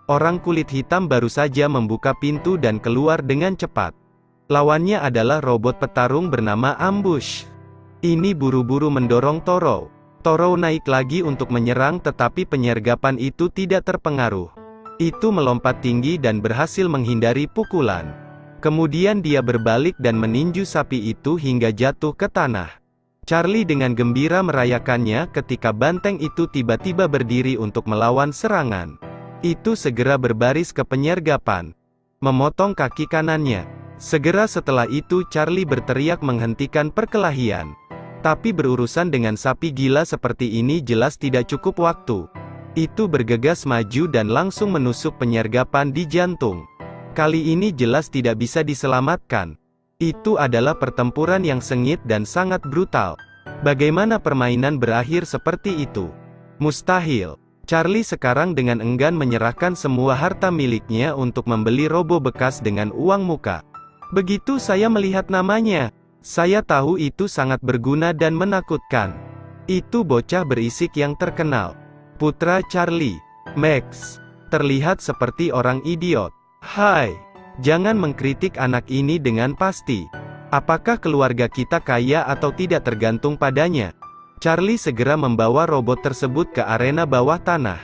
Orang kulit hitam baru saja membuka pintu dan keluar dengan cepat. Lawannya adalah robot petarung bernama Ambush. Ini buru-buru mendorong Toro. Toro naik lagi untuk menyerang tetapi penyergapan itu tidak terpengaruh. Itu melompat tinggi dan berhasil menghindari pukulan. Kemudian dia berbalik dan meninju sapi itu hingga jatuh ke tanah. Charlie dengan gembira merayakannya ketika banteng itu tiba-tiba berdiri untuk melawan serangan. Itu segera berbaris ke penyergapan, memotong kaki kanannya. Segera setelah itu Charlie berteriak menghentikan perkelahian. Tapi berurusan dengan sapi gila seperti ini jelas tidak cukup waktu. Itu bergegas maju dan langsung menusuk penyergapan di jantung. Kali ini jelas tidak bisa diselamatkan. Itu adalah pertempuran yang sengit dan sangat brutal. Bagaimana permainan berakhir seperti itu? Mustahil. Charlie sekarang dengan enggan menyerahkan semua harta miliknya untuk membeli robo bekas dengan uang muka. Begitu saya melihat namanya, saya tahu itu sangat berguna dan menakutkan. Itu bocah berisik yang terkenal. Putra Charlie, Max, terlihat seperti orang idiot. Hai, jangan mengkritik anak ini dengan pasti. Apakah keluarga kita kaya atau tidak tergantung padanya? Charlie segera membawa robot tersebut ke arena bawah tanah.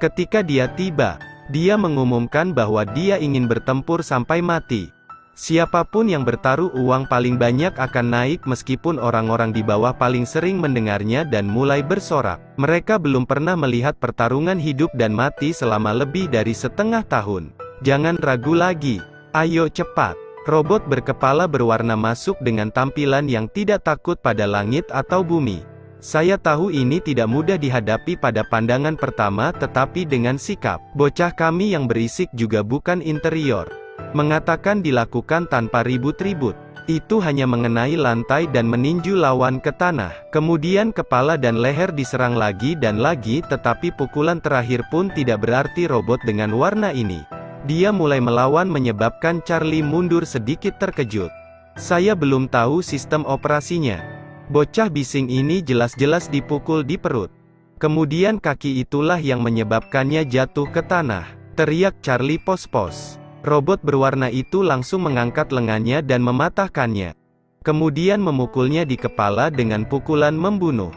Ketika dia tiba, dia mengumumkan bahwa dia ingin bertempur sampai mati. Siapapun yang bertaruh uang paling banyak akan naik meskipun orang-orang di bawah paling sering mendengarnya dan mulai bersorak. Mereka belum pernah melihat pertarungan hidup dan mati selama lebih dari setengah tahun. Jangan ragu lagi. Ayo cepat. Robot berkepala berwarna masuk dengan tampilan yang tidak takut pada langit atau bumi. Saya tahu ini tidak mudah dihadapi pada pandangan pertama tetapi dengan sikap, bocah kami yang berisik juga bukan interior. Mengatakan dilakukan tanpa ribut-ribut. Itu hanya mengenai lantai dan meninju lawan ke tanah. Kemudian kepala dan leher diserang lagi dan lagi tetapi pukulan terakhir pun tidak berarti robot dengan warna ini. Dia mulai melawan menyebabkan Charlie mundur sedikit terkejut. Saya belum tahu sistem operasinya. Bocah bising ini jelas-jelas dipukul di perut. Kemudian kaki itulah yang menyebabkannya jatuh ke tanah. Teriak Charlie pos-pos. Robot berwarna itu langsung mengangkat lengannya dan mematahkannya. Kemudian memukulnya di kepala dengan pukulan membunuh.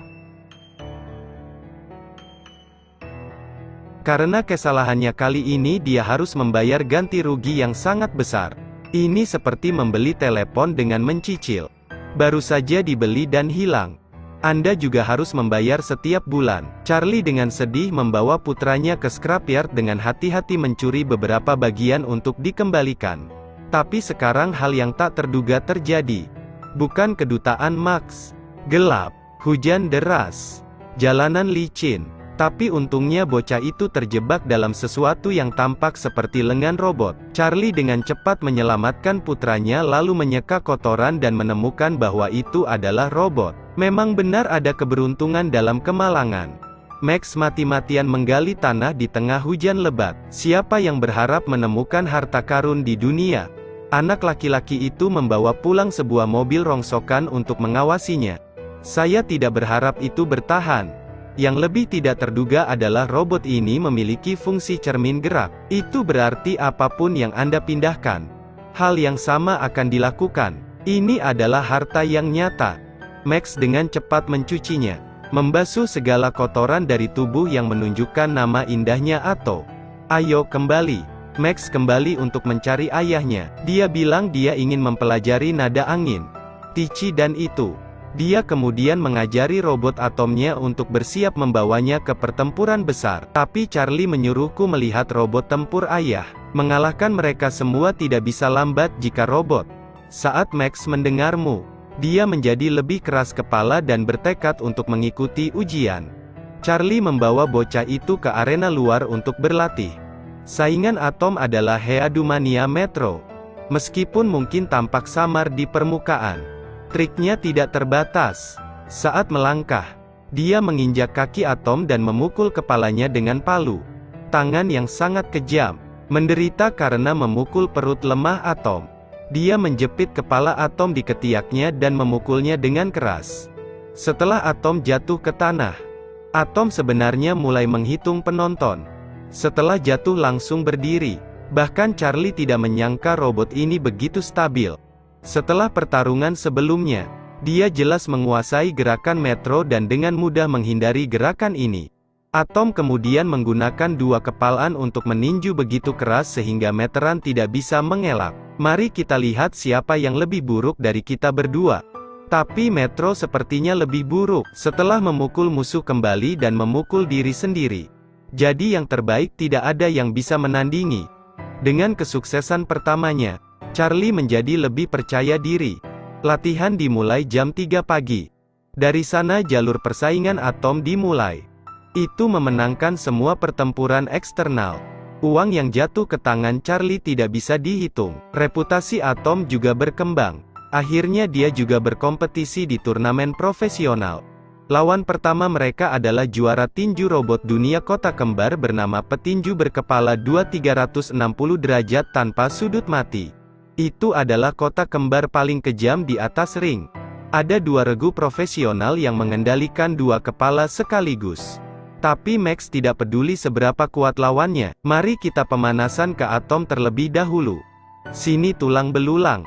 Karena kesalahannya kali ini dia harus membayar ganti rugi yang sangat besar. Ini seperti membeli telepon dengan mencicil. Baru saja dibeli dan hilang. Anda juga harus membayar setiap bulan. Charlie dengan sedih membawa putranya ke scrapyard dengan hati-hati mencuri beberapa bagian untuk dikembalikan. Tapi sekarang hal yang tak terduga terjadi. Bukan kedutaan Max. Gelap, hujan deras, jalanan licin. Tapi untungnya bocah itu terjebak dalam sesuatu yang tampak seperti lengan robot. Charlie dengan cepat menyelamatkan putranya lalu menyeka kotoran dan menemukan bahwa itu adalah robot. Memang benar ada keberuntungan dalam kemalangan. Max mati-matian menggali tanah di tengah hujan lebat. Siapa yang berharap menemukan harta karun di dunia? Anak laki-laki itu membawa pulang sebuah mobil rongsokan untuk mengawasinya. Saya tidak berharap itu bertahan. Yang lebih tidak terduga adalah robot ini memiliki fungsi cermin gerak. Itu berarti apapun yang Anda pindahkan, hal yang sama akan dilakukan. Ini adalah harta yang nyata. Max dengan cepat mencucinya, membasuh segala kotoran dari tubuh yang menunjukkan nama indahnya Atto. Ayo kembali. Max kembali untuk mencari ayahnya. Dia bilang dia ingin mempelajari nada angin, Tici dan itu. Dia kemudian mengajari robot atomnya untuk bersiap membawanya ke pertempuran besar. Tapi Charlie menyuruhku melihat robot tempur ayah. Mengalahkan mereka semua tidak bisa lambat jika robot. Saat Max mendengarmu, dia menjadi lebih keras kepala dan bertekad untuk mengikuti ujian. Charlie membawa bocah itu ke arena luar untuk berlatih. Saingan Atom adalah Headumania Metro. Meskipun mungkin tampak samar di permukaan, triknya tidak terbatas. Saat melangkah, dia menginjak kaki Atom dan memukul kepalanya dengan palu. Tangan yang sangat kejam. Menderita karena memukul perut lemah Atom. Dia menjepit kepala Atom di ketiaknya dan memukulnya dengan keras. Setelah Atom jatuh ke tanah, Atom sebenarnya mulai menghitung penonton. Setelah jatuh langsung berdiri. Bahkan Charlie tidak menyangka robot ini begitu stabil. Setelah pertarungan sebelumnya, dia jelas menguasai gerakan Metro dan dengan mudah menghindari gerakan ini. Atom kemudian menggunakan dua kepalan untuk meninju begitu keras sehingga Meteran tidak bisa mengelak. Mari kita lihat siapa yang lebih buruk dari kita berdua. Tapi Metro sepertinya lebih buruk, setelah memukul musuh kembali dan memukul diri sendiri. Jadi yang terbaik tidak ada yang bisa menandingi. Dengan kesuksesan pertamanya, Charlie menjadi lebih percaya diri. Latihan dimulai jam 3 pagi. Dari sana jalur persaingan Atom dimulai. Itu memenangkan semua pertempuran eksternal. Uang yang jatuh ke tangan Charlie tidak bisa dihitung. Reputasi Atom juga berkembang. Akhirnya dia juga berkompetisi di turnamen profesional. Lawan pertama mereka adalah juara tinju robot dunia kota kembar bernama petinju berkepala 360 derajat tanpa sudut mati. Itu adalah kota kembar paling kejam di atas ring. Ada dua regu profesional yang mengendalikan dua kepala sekaligus. Tapi Max tidak peduli seberapa kuat lawannya. Mari kita pemanasan ke Atom terlebih dahulu. Sini tulang belulang.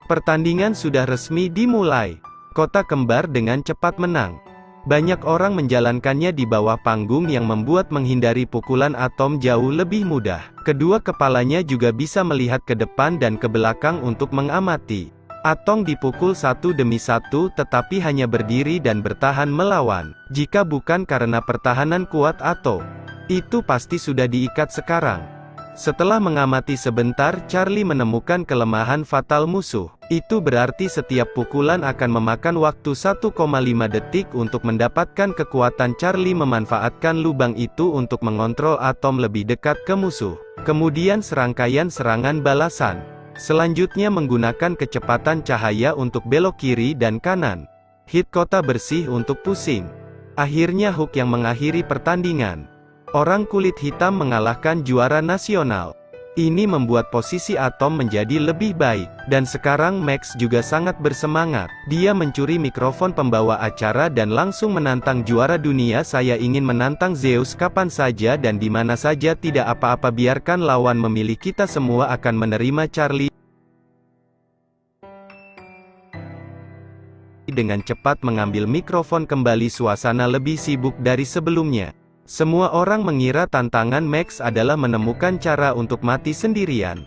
Pertandingan sudah resmi dimulai. Kota kembar dengan cepat menang. Banyak orang menjalankannya di bawah panggung yang membuat menghindari pukulan Atom jauh lebih mudah. Kedua kepalanya juga bisa melihat ke depan dan ke belakang untuk mengamati. Atom dipukul satu demi satu tetapi hanya berdiri dan bertahan melawan. Jika bukan karena pertahanan kuat Atom, itu pasti sudah diikat sekarang. Setelah mengamati sebentar, Charlie menemukan kelemahan fatal musuh. Itu berarti setiap pukulan akan memakan waktu 1,5 detik untuk mendapatkan kekuatan. Charlie memanfaatkan lubang itu untuk mengontrol Atom lebih dekat ke musuh. Kemudian serangkaian serangan balasan. Selanjutnya menggunakan kecepatan cahaya untuk belok kiri dan kanan. Hit kota bersih untuk pusing. Akhirnya hook yang mengakhiri pertandingan. Orang kulit hitam mengalahkan juara nasional. Ini membuat posisi Atom menjadi lebih baik. Dan sekarang Max juga sangat bersemangat. Dia mencuri mikrofon pembawa acara dan langsung menantang juara dunia. Saya ingin menantang Zeus kapan saja dan di mana saja, tidak apa-apa, biarkan lawan memilih, kita semua akan menerima. Charlie dengan cepat mengambil mikrofon kembali. Suasana lebih sibuk dari sebelumnya. Semua orang mengira tantangan Max adalah menemukan cara untuk mati sendirian.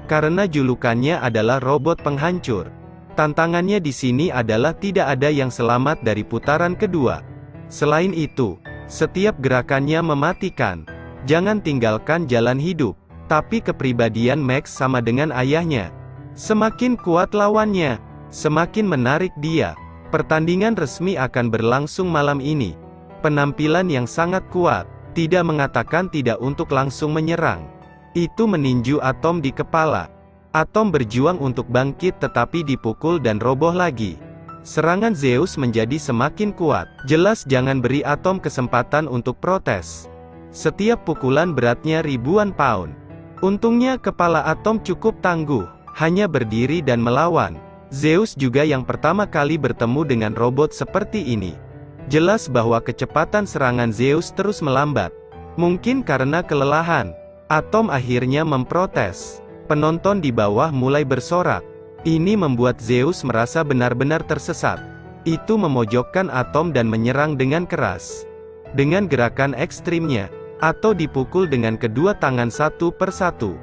Karena julukannya adalah robot penghancur. Tantangannya di sini adalah tidak ada yang selamat dari putaran kedua. Selain itu, setiap gerakannya mematikan. Jangan tinggalkan jalan hidup. Tapi kepribadian Max sama dengan ayahnya. Semakin kuat lawannya, semakin menarik dia. Pertandingan resmi akan berlangsung malam ini. Penampilan yang sangat kuat, tidak mengatakan tidak untuk langsung menyerang. Itu meninju Atom di kepala. Atom berjuang untuk bangkit tetapi dipukul dan roboh lagi. Serangan Zeus menjadi semakin kuat. Jelas jangan beri Atom kesempatan untuk protes. Setiap pukulan beratnya ribuan pound. Untungnya kepala Atom cukup tangguh, hanya berdiri dan melawan. Zeus juga yang pertama kali bertemu dengan robot seperti ini. Jelas bahwa kecepatan serangan Zeus terus melambat. Mungkin karena kelelahan, Atom akhirnya memprotes. Penonton di bawah mulai bersorak. Ini membuat Zeus merasa benar-benar tersesat. Itu memojokkan Atom dan menyerang dengan keras. Dengan gerakan ekstrimnya, Atom dipukul dengan kedua tangan satu per satu,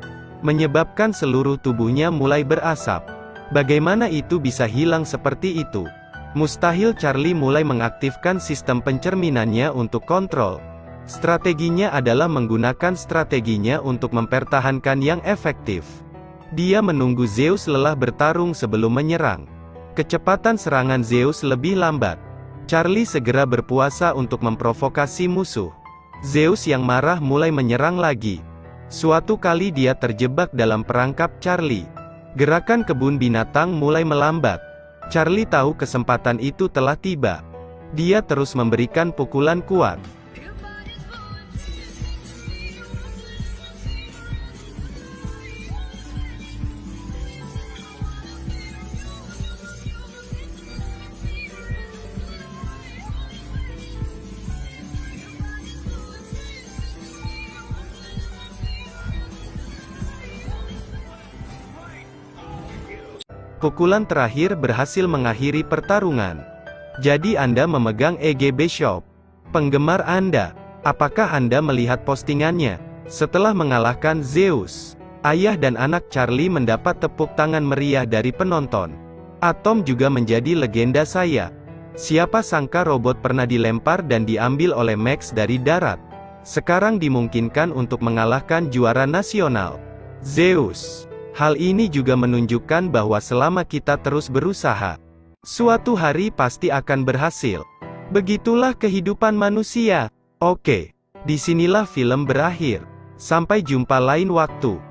menyebabkan seluruh tubuhnya mulai berasap. Bagaimana itu bisa hilang seperti itu? Mustahil. Charlie mulai mengaktifkan sistem pencerminannya untuk kontrol. Strateginya adalah menggunakan strateginya untuk mempertahankan yang efektif. Dia menunggu Zeus lelah bertarung sebelum menyerang. Kecepatan serangan Zeus lebih lambat. Charlie segera berpuasa untuk memprovokasi musuh. Zeus yang marah mulai menyerang lagi. Suatu kali dia terjebak dalam perangkap Charlie. Gerakan kebun binatang mulai melambat. Charlie tahu kesempatan itu telah tiba. Dia terus memberikan pukulan kuat. Pukulan terakhir berhasil mengakhiri pertarungan. Jadi Anda memegang EGB Shop. Penggemar Anda, apakah Anda melihat postingannya? Setelah mengalahkan Zeus, ayah dan anak Charlie mendapat tepuk tangan meriah dari penonton. Atom juga menjadi legenda saya. Siapa sangka robot pernah dilempar dan diambil oleh Max dari darat. Sekarang dimungkinkan untuk mengalahkan juara nasional, Zeus. Hal ini juga menunjukkan bahwa selama kita terus berusaha, suatu hari pasti akan berhasil. Begitulah kehidupan manusia. Oke, disinilah film berakhir. Sampai jumpa lain waktu.